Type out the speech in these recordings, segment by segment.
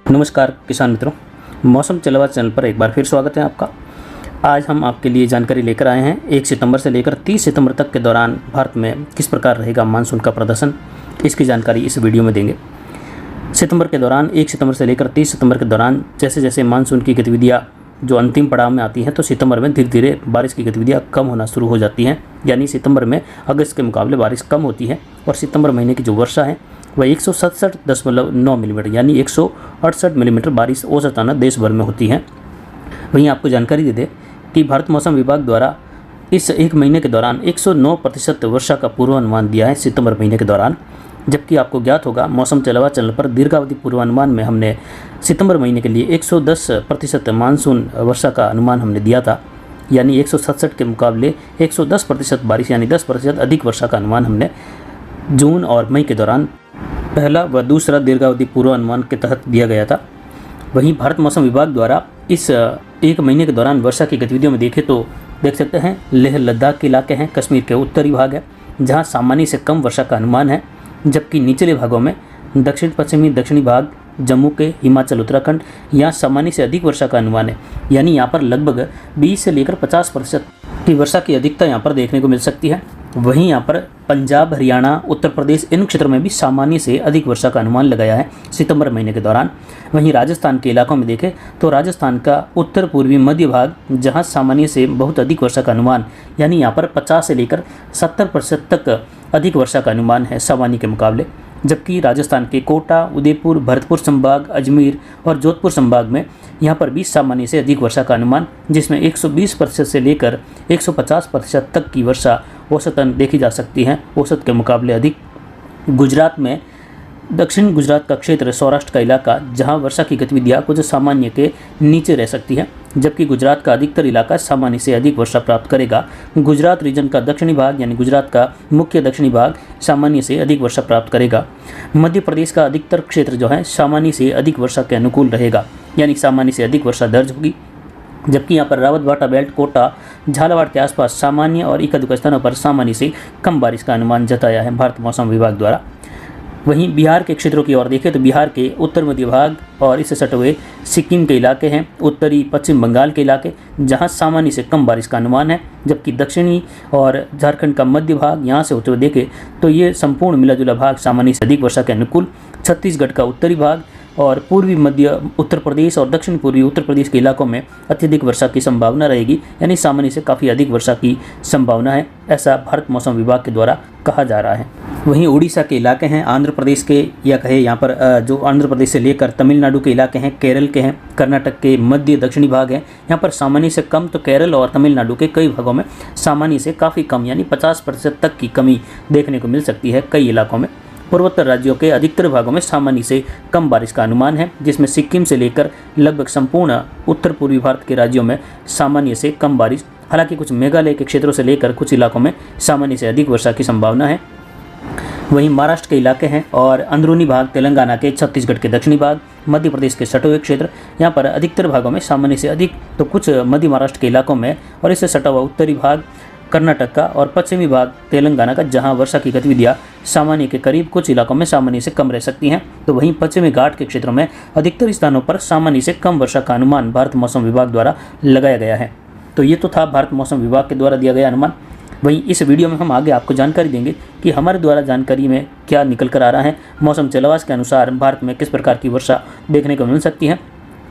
नमस्कार किसान मित्रों, मौसम चलवा चैनल पर एक बार फिर स्वागत है आपका। आज हम आपके लिए जानकारी लेकर आए हैं 1 सितंबर से लेकर 30 सितंबर तक के दौरान भारत में किस प्रकार रहेगा मानसून का प्रदर्शन, इसकी जानकारी इस वीडियो में देंगे। सितंबर के दौरान 1 सितंबर से लेकर 30 सितंबर के दौरान जैसे जैसे मानसून की गतिविधियाँ जो अंतिम पड़ाव में आती हैं तो सितंबर में धीरे धीरे बारिश की गतिविधियाँ कम होना शुरू हो जाती हैं। यानी सितंबर में अगस्त के मुकाबले बारिश कम होती है और सितंबर महीने की जो वर्षा है वह 167.9 मिलीमीटर यानी 168 मिलीमीटर बारिश औसताना देश भर में होती है। वहीं आपको जानकारी दे दें कि भारत मौसम विभाग द्वारा इस एक महीने के दौरान 109% वर्षा का पूर्वानुमान दिया है सितंबर महीने के दौरान। जबकि आपको ज्ञात होगा मौसम चलवा चैनल पर दीर्घावधि पूर्वानुमान में हमने सितंबर महीने के लिए 110% मानसून वर्षा का अनुमान हमने दिया था। यानी 167 के मुकाबले 110% बारिश यानी 10% अधिक वर्षा का अनुमान हमने जून और मई के दौरान पहला व दूसरा दीर्घावधि पूर्वानुमान के तहत दिया गया था। वहीं भारत मौसम विभाग द्वारा इस एक महीने के दौरान वर्षा की गतिविधियों में देखें तो देख सकते हैं लेह लद्दाख के इलाके हैं, कश्मीर के उत्तरी भाग है जहां सामान्य से कम वर्षा का अनुमान है। जबकि निचले भागों में दक्षिण पश्चिमी दक्षिणी भाग, जम्मू के, हिमाचल, उत्तराखंड यहाँ सामान्य से अधिक वर्षा का अनुमान है। यानी यहाँ पर लगभग 20 से लेकर 50% की वर्षा की अधिकता यहाँ पर देखने को मिल सकती है। वहीं यहाँ पर पंजाब, हरियाणा, उत्तर प्रदेश इन क्षेत्रों में भी सामान्य से अधिक वर्षा का अनुमान लगाया है सितंबर महीने के दौरान। वहीं राजस्थान के इलाकों में देखें तो राजस्थान का उत्तर पूर्वी मध्य भाग जहाँ सामान्य से बहुत अधिक वर्षा का अनुमान यानी यहाँ पर 50 से लेकर 70% तक अधिक वर्षा का अनुमान है सामान्य के मुकाबले। जबकि राजस्थान के कोटा, उदयपुर, भरतपुर संभाग, अजमेर और जोधपुर संभाग में यहाँ पर भी सामान्य से अधिक वर्षा का अनुमान जिसमें 120% से लेकर 150% तक की वर्षा औसतन देखी जा सकती है, औसत के मुकाबले अधिक। गुजरात में दक्षिण गुजरात का क्षेत्र, सौराष्ट्र का इलाका जहां वर्षा की गतिविधियां कुछ सामान्य के नीचे रह सकती है, जबकि गुजरात का अधिकतर इलाका सामान्य से अधिक वर्षा प्राप्त करेगा। गुजरात रीजन का दक्षिणी भाग यानी गुजरात का मुख्य दक्षिणी भाग सामान्य से अधिक वर्षा प्राप्त करेगा। मध्य प्रदेश का अधिकतर क्षेत्र जो है सामान्य से अधिक वर्षा के अनुकूल रहेगा यानी सामान्य से अधिक वर्षा दर्ज होगी। जबकि यहाँ पर रावत भाटा बेल्ट, कोटा, झालावाड़ के आसपास सामान्य और इक्का दुक्का स्थानों पर सामान्य से कम बारिश का अनुमान जताया है भारत मौसम विभाग द्वारा। वहीं बिहार के क्षेत्रों की ओर देखें तो बिहार के उत्तर मध्य भाग और इससे सटे हुए सिक्किम के इलाके हैं, उत्तरी पश्चिम बंगाल के इलाके जहां सामान्य से कम बारिश का अनुमान है। जबकि दक्षिणी और झारखंड का मध्य भाग यहाँ से होते हुए देखें तो ये संपूर्ण मिला जुला भाग सामान्य से अधिक वर्षा के अनुकूल। छत्तीसगढ़ का उत्तरी भाग और पूर्वी मध्य उत्तर प्रदेश और दक्षिण पूर्वी उत्तर प्रदेश के इलाकों में अत्यधिक वर्षा की संभावना रहेगी यानी सामान्य से काफ़ी अधिक वर्षा की संभावना है, ऐसा भारत मौसम विभाग के द्वारा कहा जा रहा है। वहीं उड़ीसा के इलाके हैं, आंध्र प्रदेश के या कहे यहाँ पर जो आंध्र प्रदेश से लेकर तमिलनाडु के इलाके हैं, केरल के हैं, कर्नाटक के मध्य दक्षिणी भाग हैं, यहाँ पर सामान्य से कम तो केरल और तमिलनाडु के कई भागों में सामान्य से काफ़ी कम यानी 50% तक की कमी देखने को मिल सकती है कई इलाकों में। पूर्वोत्तर राज्यों के अधिकतर भागों में सामान्य से कम बारिश का अनुमान है जिसमें सिक्किम से लेकर लगभग संपूर्ण उत्तर पूर्वी भारत के राज्यों में सामान्य से कम बारिश। हालांकि कुछ मेघालय के क्षेत्रों से लेकर कुछ इलाकों में सामान्य से अधिक वर्षा की संभावना है। वहीं महाराष्ट्र के इलाके हैं और अंदरूनी भाग तेलंगाना के, छत्तीसगढ़ के दक्षिणी भाग, मध्य प्रदेश के सटे हुए क्षेत्र यहाँ पर अधिकतर भागों में सामान्य से अधिक तो कुछ मध्य महाराष्ट्र के इलाकों में और इससे सटा हुआ उत्तरी भाग कर्नाटक का और पश्चिमी भाग तेलंगाना का जहां वर्षा की गतिविधियां सामान्य के करीब, कुछ इलाकों में सामान्य से कम रह सकती हैं। तो वहीं पश्चिमी घाट के क्षेत्रों में अधिकतर स्थानों पर सामान्य से कम वर्षा का अनुमान भारत मौसम विभाग द्वारा लगाया गया है। तो ये तो था भारत मौसम विभाग के द्वारा दिया गया अनुमान। वहीं इस वीडियो में हम आगे आपको जानकारी देंगे कि हमारे द्वारा जानकारी में क्या निकल कर आ रहा है, मौसम चलवास के अनुसार भारत में किस प्रकार की वर्षा देखने को मिल सकती है।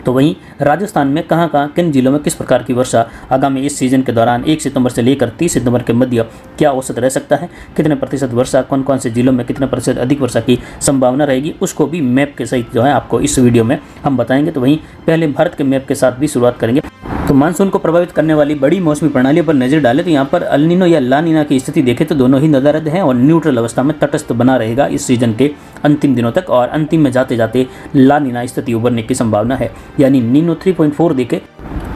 तो वहीं राजस्थान में कहां किन जिलों में किस प्रकार की वर्षा आगामी इस सीजन के दौरान 1 सितंबर से लेकर 30 सितंबर के मध्य क्या औसत रह सकता है, कितने प्रतिशत वर्षा, कौन कौन से जिलों में कितने प्रतिशत अधिक वर्षा की संभावना रहेगी, उसको भी मैप के सहित जो है आपको इस वीडियो में हम बताएंगे। तो वहीं पहले भारत के मैप के साथ भी शुरुआत करेंगे। तो मानसून को प्रभावित करने वाली बड़ी मौसमी प्रणालियों पर नजर डालें तो यहाँ पर अल नीनो या ला नीना की स्थिति देखें तो दोनों ही नदारद हैं और न्यूट्रल अवस्था में तटस्थ बना रहेगा इस सीजन के अंतिम दिनों तक और अंतिम में जाते जाते ला नीना स्थिति उभरने की संभावना है। यानी नीनो 3.4 देखें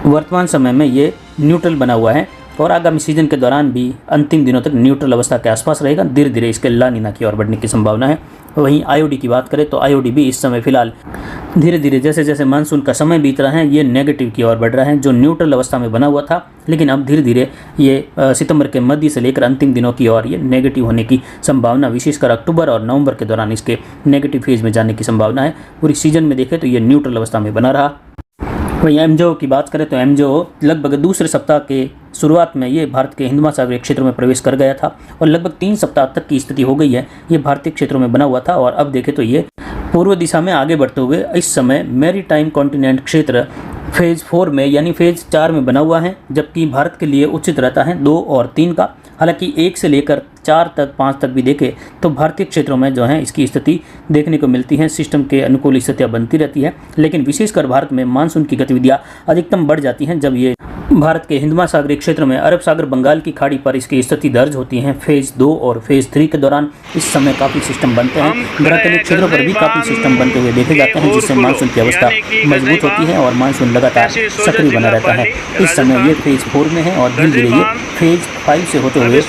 वर्तमान समय में ये न्यूट्रल बना हुआ है और आगामी सीजन के दौरान भी अंतिम दिनों तक न्यूट्रल अवस्था के आसपास रहेगा। धीरे धीरे इसके ला नीना की ओर बढ़ने की संभावना है। वहीं आईओडी की बात करें तो आईओडी भी इस समय फिलहाल धीरे धीरे जैसे जैसे मानसून का समय बीत रहा है ये नेगेटिव की ओर बढ़ रहा है। जो न्यूट्रल अवस्था में बना हुआ था, लेकिन अब धीरे धीरे ये सितंबर के मध्य से लेकर अंतिम दिनों की ओर ये नेगेटिव होने की संभावना, विशेषकर अक्टूबर और नवंबर के दौरान इसके नेगेटिव फेज में जाने की संभावना है। पूरी सीजन में देखें तो ये न्यूट्रल अवस्था में बना रहा। वहीं एमजो की बात करें तो एमजो लगभग दूसरे सप्ताह के शुरुआत में ये भारत के हिंद महासागरीय क्षेत्र में प्रवेश कर गया था और लगभग 3 सप्ताह तक की स्थिति हो गई है। ये भारतीय क्षेत्रों में बना हुआ था और अब देखें तो ये पूर्व दिशा में आगे बढ़ते हुए इस समय मैरीटाइम कॉन्टिनेंट क्षेत्र फेज़ 4 में यानी फेज़ 4 में बना हुआ है, जबकि भारत के लिए उचित रहता है 2 और 3 का। हालांकि 1 से लेकर 4 तक 5 तक भी देखें तो भारतीय क्षेत्रों में जो है इसकी स्थिति देखने को मिलती है, सिस्टम के अनुकूल स्थितियाँ बनती रहती है। लेकिन विशेषकर भारत में मानसून की गतिविधियाँ अधिकतम बढ़ जाती हैं जब ये भारत के हिंद महासागरीय क्षेत्र में अरब सागर बंगाल की खाड़ी पर इसकी स्थिति दर्ज होती है। फेज़ 2 और फेज़ 3 के दौरान इस समय काफ़ी सिस्टम बनते हैं, धरातलीय क्षेत्रों पर भी काफ़ी सिस्टम बनते हुए देखे जाते हैं, जिससे मानसून की अवस्था मजबूत होती है और मानसून लगातार सक्रिय बना रहता है। इस समय ये फेज़ 4 में है और धीरे धीरे ये फेज़ 5 से होते हुए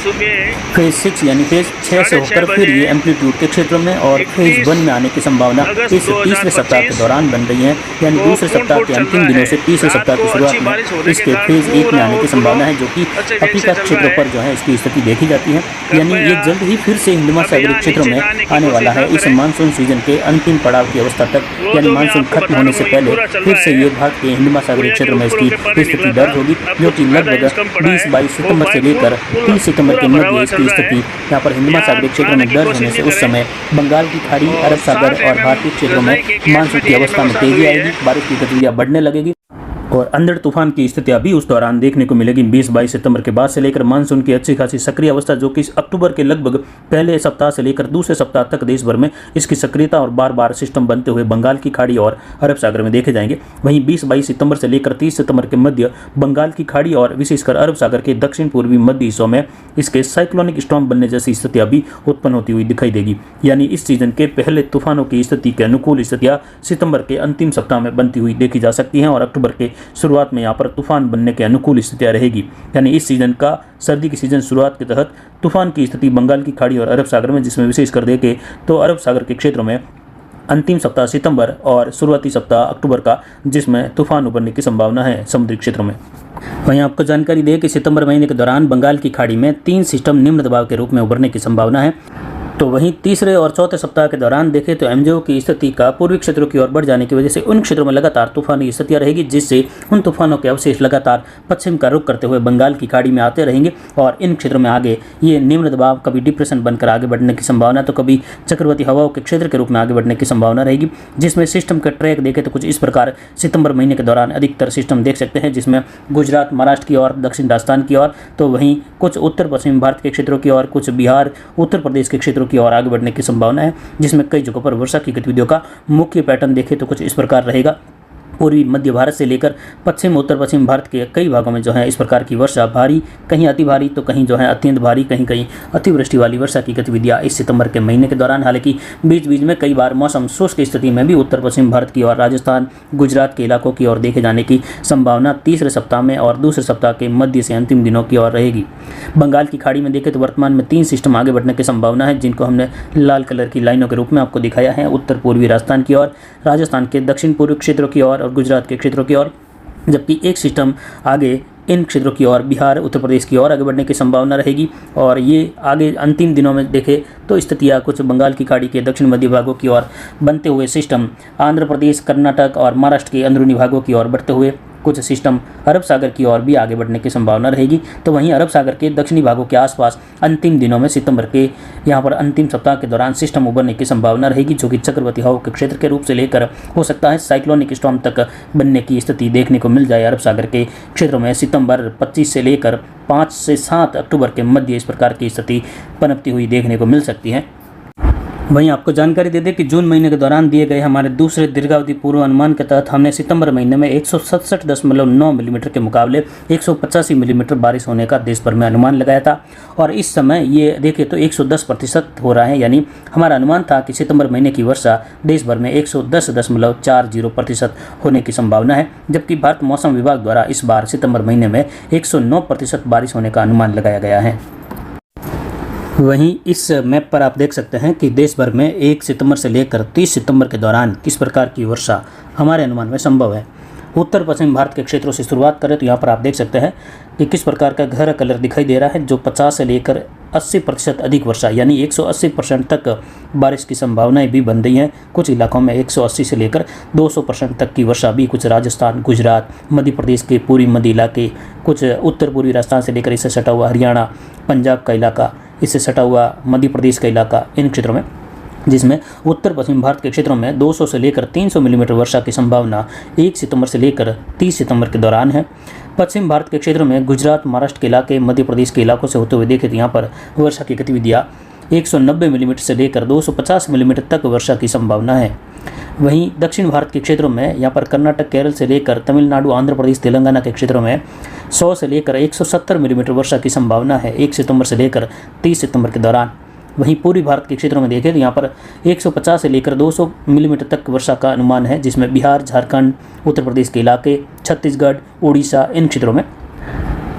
फेज़ 6 यानी फेज़ 6 से होकर फिर ये एम्पलीट्यूड के क्षेत्रों में और फेज़ 1 में आने की संभावना इस तीसरे सप्ताह के दौरान बन रही है। यानी दूसरे सप्ताह के अंतिम दिनों से तीसरे सप्ताह की शुरुआत में इसके फेज़ 1 में आने की संभावना है, जो कि अफ्रीका क्षेत्रों पर जो है इसकी स्थिति देखी जाती है। यानी ये जल्द ही फिर से हिंद महासागरीय क्षेत्रों में आने वाला है। इस मानसून सीजन के अंतिम पड़ाव की अवस्था तक, यानी मानसून खत्म होने से पहले फिर से ये भारत के हिंद महासागरीय क्षेत्र में इसकी स्थिति दर्ज होगी, जो कि लगभग 20-22 सितंबर से लेकर 30 सितंबर के मध्य इसकी स्थिति यहाँ पर हिंद महासागरीय क्षेत्र में दर्ज होने से उस समय बंगाल की खाड़ी, अरब सागर और भारतीय क्षेत्रों में मानसून की अवस्था में तेजी आएगी, बारिश की गतिविधियाँ बढ़ने लगेगी और अंधड़ तूफान की स्थितियां भी उस दौरान देखने को मिलेगी। 20-22 सितंबर के बाद से लेकर मानसून की अच्छी खासी सक्रिय अवस्था, जो कि अक्टूबर के लगभग पहले सप्ताह से लेकर दूसरे सप्ताह तक देश भर में इसकी सक्रियता और बार बार सिस्टम बनते हुए बंगाल की खाड़ी और अरब सागर में देखे जाएंगे। वहीं 20-22 सितंबर से लेकर 30 सितंबर के मध्य बंगाल की खाड़ी और विशेषकर अरब सागर के दक्षिण पूर्वी मध्य हिस्सों में इसके साइक्लोनिक स्टॉर्म बनने जैसी स्थितियां भी उत्पन्न होती हुई दिखाई देगी। यानी इस सीजन के पहले तूफानों की स्थिति के अनुकूल स्थितियां सितंबर के अंतिम सप्ताह में बनती हुई देखी जा सकती हैं और अक्टूबर के शुरुआत में यहाँ पर तूफान बनने के अनुकूल स्थितियां रहेगी। यानी इस सीजन का सर्दी की सीजन शुरुआत के तहत तूफान की स्थिति बंगाल की खाड़ी और अरब सागर में, जिसमें विशेषकर देखें तो अरब सागर के क्षेत्रों में अंतिम सप्ताह सितंबर और शुरुआती सप्ताह अक्टूबर का, जिसमें तूफान उभरने की संभावना है समुद्री क्षेत्रों में। वहीं आपको जानकारी दें कि सितंबर महीने के दौरान बंगाल की खाड़ी में 3 सिस्टम निम्न दबाव के रूप में उभरने की संभावना है। तो वहीं तीसरे और चौथे सप्ताह के दौरान देखें तो एमजो की स्थिति का पूर्वी क्षेत्रों की ओर बढ़ जाने की वजह से उन क्षेत्रों में लगातार तूफानी स्थितियां रहेगी, जिससे उन तूफानों के अवशेष लगातार पश्चिम का रुख करते हुए बंगाल की खाड़ी में आते रहेंगे और इन क्षेत्रों में आगे ये निम्न दबाव कभी डिप्रेशन बनकर आगे बढ़ने की संभावना, तो कभी चक्रवाती हवाओं के क्षेत्र के रूप में आगे बढ़ने की संभावना रहेगी। जिसमें सिस्टम का ट्रैक देखें तो कुछ इस प्रकार सितंबर महीने के दौरान अधिकतर सिस्टम देख सकते हैं, जिसमें गुजरात, महाराष्ट्र की ओर, दक्षिण राजस्थान की ओर, तो वहीं कुछ उत्तर पश्चिम भारत के क्षेत्रों की ओर, कुछ बिहार, उत्तर प्रदेश के क्षेत्रों की ओर आगे बढ़ने की संभावना है। जिसमें कई जगहों पर वर्षा की गतिविधियों का मुख्य पैटर्न देखें तो कुछ इस प्रकार रहेगा। पूर्वी मध्य भारत से लेकर पश्चिम उत्तर पश्चिम भारत के कई भागों में जो है इस प्रकार की वर्षा, भारी, कहीं अति भारी तो कहीं जो है अत्यंत भारी, कहीं कहीं अतिवृष्टि वाली वर्षा की गतिविधियां इस सितंबर के महीने के दौरान। हालांकि बीच बीच में कई बार मौसम शुष्क स्थिति में भी उत्तर पश्चिम भारत की और राजस्थान, गुजरात के इलाकों की ओर देखे जाने की संभावना तीसरे सप्ताह में और दूसरे सप्ताह के मध्य से अंतिम दिनों की ओर रहेगी। बंगाल की खाड़ी में देखें तो वर्तमान में 3 सिस्टम आगे बढ़ने की संभावना है, जिनको हमने लाल कलर की लाइनों के रूप में आपको दिखाया है। उत्तर पूर्वी राजस्थान की ओर, राजस्थान के दक्षिण पूर्वी क्षेत्रों की ओर और गुजरात के क्षेत्रों की ओर, जबकि एक सिस्टम आगे इन क्षेत्रों की ओर, बिहार, उत्तर प्रदेश की ओर आगे बढ़ने की संभावना रहेगी। और ये आगे अंतिम दिनों में देखें तो स्थितियाँ कुछ बंगाल की खाड़ी के दक्षिण मध्य भागों की ओर बनते हुए सिस्टम आंध्र प्रदेश, कर्नाटक और महाराष्ट्र के अंदरूनी भागों की ओर बढ़ते हुए कुछ सिस्टम अरब सागर की ओर भी आगे बढ़ने की संभावना रहेगी। तो वहीं अरब सागर के दक्षिणी भागों के आसपास अंतिम दिनों में सितंबर के यहाँ पर अंतिम सप्ताह के दौरान सिस्टम उभरने की संभावना रहेगी, जो कि चक्रवाती हवाओं के क्षेत्र के रूप से लेकर हो सकता है साइक्लोनिक स्टॉर्म तक बनने की स्थिति देखने को मिल जाए अरब सागर के क्षेत्रों में सितंबर 25 से लेकर 5 से 7 अक्टूबर के मध्य इस प्रकार की स्थिति पनपती हुई देखने को मिल सकती है। वहीं आपको जानकारी दे दें कि जून महीने के दौरान दिए गए हमारे दूसरे दीर्घावधि पूर्वानुमान के तहत हमने सितंबर महीने में 167.9 मिलीमीटर के मुकाबले 185 मिलीमीटर बारिश होने का देश भर में अनुमान लगाया था। और इस समय ये देखें तो 110% हो रहा है, यानी हमारा अनुमान था कि सितंबर महीने की वर्षा देश भर में 110.40% होने की संभावना है, जबकि भारत मौसम विभाग द्वारा इस बार सितंबर महीने में 109% बारिश होने का अनुमान लगाया गया है। वहीं इस मैप पर आप देख सकते हैं कि देश भर में 1 सितंबर से लेकर 30 सितंबर के दौरान किस प्रकार की वर्षा हमारे अनुमान में संभव है। उत्तर पश्चिम भारत के क्षेत्रों से शुरुआत करें तो यहाँ पर आप देख सकते हैं कि किस प्रकार का गहरा कलर दिखाई दे रहा है, जो 50 से लेकर 80% अधिक वर्षा यानी 180% तक बारिश की संभावनाएं भी बन रही हैं। कुछ इलाकों में 180 से लेकर 200% तक की वर्षा भी, कुछ राजस्थान, गुजरात, मध्य प्रदेश के पूर्वी मध्य इलाके, कुछ उत्तर पूर्वी राजस्थान से लेकर इससे सटा हुआ हरियाणा, पंजाब का इलाका, इससे सटा हुआ मध्य प्रदेश का इलाका, इन क्षेत्रों में, जिसमें उत्तर पश्चिम भारत के क्षेत्रों में 200 से लेकर 300 मिलीमीटर वर्षा की संभावना 1 सितंबर से लेकर 30 सितंबर के दौरान है। पश्चिम भारत के क्षेत्रों में गुजरात, महाराष्ट्र के इलाके, मध्य प्रदेश के इलाकों से होते हुए देखें तो यहाँ पर वर्षा की गतिविधियाँ 190 मिलीमीटर से लेकर 250 मिलीमीटर तक वर्षा की संभावना है। वहीं दक्षिण भारत के क्षेत्रों में यहाँ पर कर्नाटक, केरल से लेकर तमिलनाडु, आंध्र प्रदेश, तेलंगाना के क्षेत्रों में 100 से लेकर 170 मिलीमीटर वर्षा की संभावना है 1 सितंबर से लेकर 30 सितंबर के दौरान। वहीं पूर्वी भारत के क्षेत्रों में देखें तो यहाँ पर 150 से लेकर 200 मिलीमीटर तक वर्षा का अनुमान है, जिसमें बिहार, झारखंड, उत्तर प्रदेश के इलाके, छत्तीसगढ़, उड़ीसा, इन क्षेत्रों में।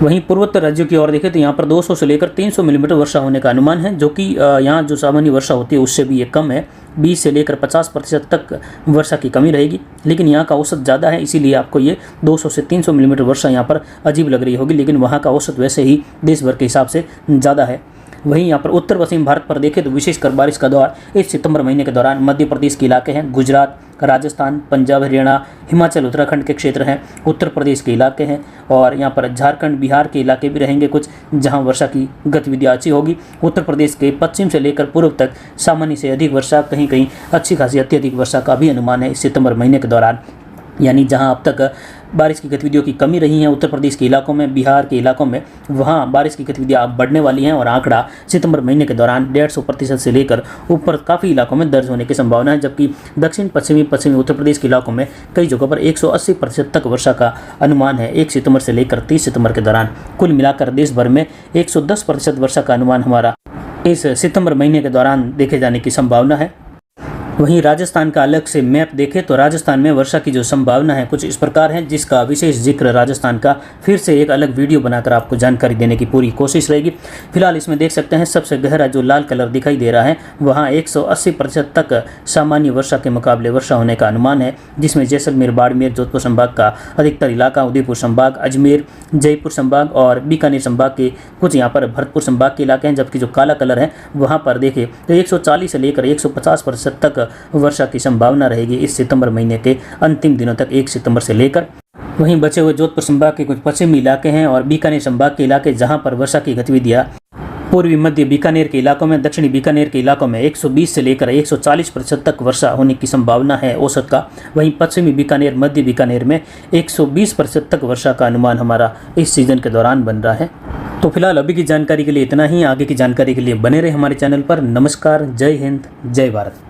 वहीं पूर्वोत्तर राज्यों की ओर देखें तो यहाँ पर 200 से लेकर 300 मिलीमीटर वर्षा होने का अनुमान है, जो कि यहाँ जो सामान्य वर्षा होती है उससे भी ये कम है। 20 से लेकर 50% तक वर्षा की कमी रहेगी, लेकिन यहाँ का औसत ज़्यादा है, इसीलिए आपको ये 200 से 300 मिलीमीटर वर्षा यहाँ पर अजीब लग रही होगी, लेकिन वहाँ का औसत वैसे ही देश भर के हिसाब से ज़्यादा है। वहीं यहाँ पर उत्तर पश्चिम भारत पर देखें तो विशेषकर बारिश का दौर इस सितंबर महीने के दौरान मध्य प्रदेश के इलाके हैं, गुजरात, राजस्थान, पंजाब, हरियाणा, हिमाचल, उत्तराखंड के क्षेत्र हैं, उत्तर प्रदेश के इलाके हैं, और यहाँ पर झारखंड, बिहार के इलाके भी रहेंगे कुछ, जहाँ वर्षा की गतिविधियाँ अच्छी होगी। उत्तर प्रदेश के पश्चिम से लेकर पूर्व तक सामान्य से अधिक वर्षा, कहीं कहीं अच्छी खासी अत्यधिक वर्षा का भी अनुमान है इस सितंबर महीने के दौरान। यानी जहां अब तक बारिश की गतिविधियों की कमी रही है उत्तर प्रदेश के इलाकों में, बिहार के इलाकों में, वहां बारिश की गतिविधियां अब बढ़ने वाली हैं, और आंकड़ा सितंबर महीने के दौरान 150% से लेकर ऊपर काफ़ी इलाकों में दर्ज होने की संभावना है, जबकि दक्षिण पश्चिमी उत्तर प्रदेश के इलाकों में कई जगहों पर 180% तक वर्षा का अनुमान है 1 सितंबर से लेकर 30 सितंबर के दौरान। कुल मिलाकर देश भर में 110% वर्षा का अनुमान हमारा इस सितंबर महीने के दौरान देखे जाने की संभावना है। वहीं राजस्थान का अलग से मैप देखें तो राजस्थान में वर्षा की जो संभावना है कुछ इस प्रकार है, जिसका विशेष जिक्र राजस्थान का फिर से एक अलग वीडियो बनाकर आपको जानकारी देने की पूरी कोशिश रहेगी। फिलहाल इसमें देख सकते हैं सबसे गहरा जो लाल कलर दिखाई दे रहा है वहाँ 180% तक सामान्य वर्षा के मुकाबले वर्षा होने का अनुमान है, जिसमें जैसलमेर, बाड़मेर, जोधपुर संभाग का अधिकतर इलाका, उदयपुर संभाग, अजमेर, जयपुर संभाग और बीकानेर संभाग के कुछ यहाँ पर भरतपुर संभाग के इलाके हैं। जबकि जो काला कलर है वहाँ पर देखें तो 140 से लेकर 150% तक वर्षा की संभावना रहेगी इस सितंबर महीने के अंतिम दिनों तक 1 सितंबर से लेकर। वहीं बचे हुए जोधपुर संभाग के कुछ पश्चिमी इलाके हैं और बीकानेर संभाग के इलाके, जहां पर वर्षा की गतिविधियां पूर्वी मध्य बीकानेर के इलाकों में, दक्षिणी बीकानेर के इलाकों में 120 से लेकर 140% तक वर्षा होने की संभावना है औसत का। वहीं पश्चिमी बीकानेर, मध्य बीकानेर में 120% तक वर्षा का अनुमान हमारा इस सीजन के दौरान बन रहा है। तो फिलहाल अभी की जानकारी के लिए इतना ही। आगे की जानकारी के लिए बने रहे हमारे चैनल पर। नमस्कार, जय हिंद, जय भारत।